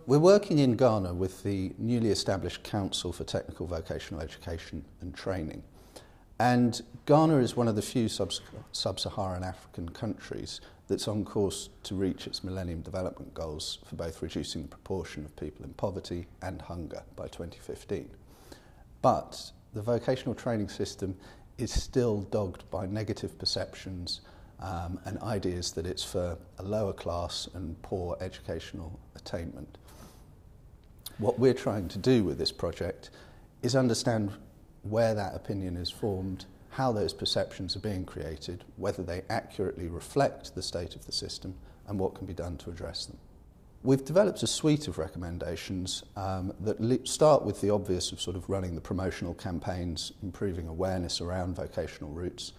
We're working in Ghana with the newly established Council for Technical Vocational Education and Training. And Ghana is one of the few sub-Saharan African countries that's on course to reach its Millennium Development Goals for both reducing the proportion of people in poverty and hunger by 2015. But the vocational training system is still dogged by negative perceptions and ideas that it's for a lower class and poor educational attainment. What we're trying to do with this project is understand where that opinion is formed, how those perceptions are being created, whether they accurately reflect the state of the system, and what can be done to address them. We've developed a suite of recommendations that start with the obvious of sort of running the promotional campaigns, improving awareness around vocational routes,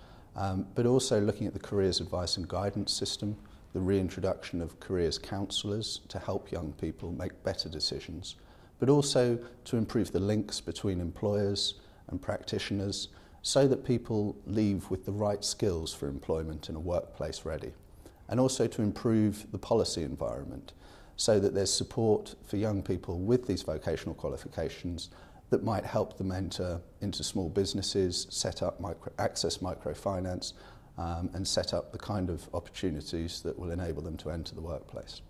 but also looking at the careers advice and guidance system, the reintroduction of careers counsellors to help young people make better decisions, but also to improve the links between employers and practitioners so that people leave with the right skills for employment in a workplace ready, and also to improve the policy environment so that there's support for young people with these vocational qualifications that might help them enter into small businesses, set up access microfinance, and set up the kind of opportunities that will enable them to enter the workplace.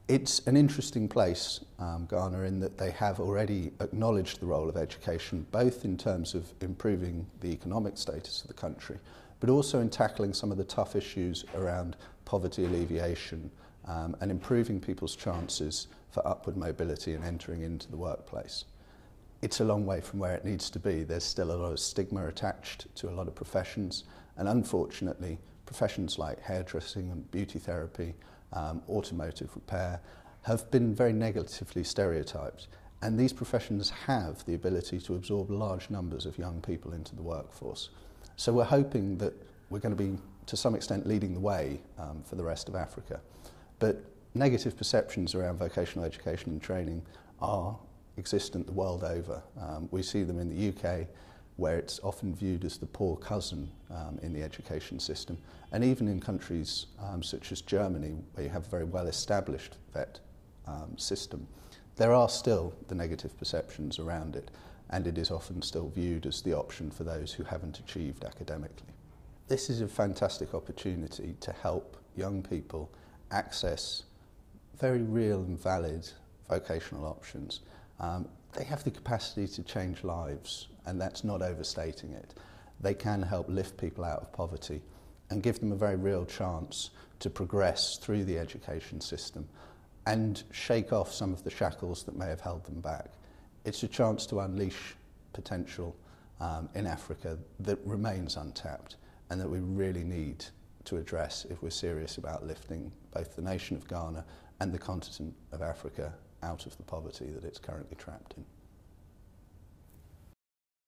It's an interesting place, Ghana, in that they have already acknowledged the role of education, both in terms of improving the economic status of the country, but also in tackling some of the tough issues around poverty alleviation and improving people's chances for upward mobility and entering into the workplace. It's a long way from where it needs to be. There's still a lot of stigma attached to a lot of professions, and unfortunately, professions like hairdressing and beauty therapy, automotive repair, have been very negatively stereotyped. And these professions have the ability to absorb large numbers of young people into the workforce. So we're hoping that we're going to be, to some extent, leading the way for the rest of Africa. But negative perceptions around vocational education and training are existent the world over. We see them in the UK, where it's often viewed as the poor cousin in the education system, and even in countries such as Germany, where you have a very well-established vet system, there are still the negative perceptions around it, and it is often still viewed as the option for those who haven't achieved academically. This is a fantastic opportunity to help young people access very real and valid vocational options. They have the capacity to change lives, and that's not overstating it. They can help lift people out of poverty and give them a very real chance to progress through the education system and shake off some of the shackles that may have held them back. It's a chance to unleash potential in Africa that remains untapped and that we really need to address if we're serious about lifting both the nation of Ghana and the continent of Africa out of the poverty that it's currently trapped in.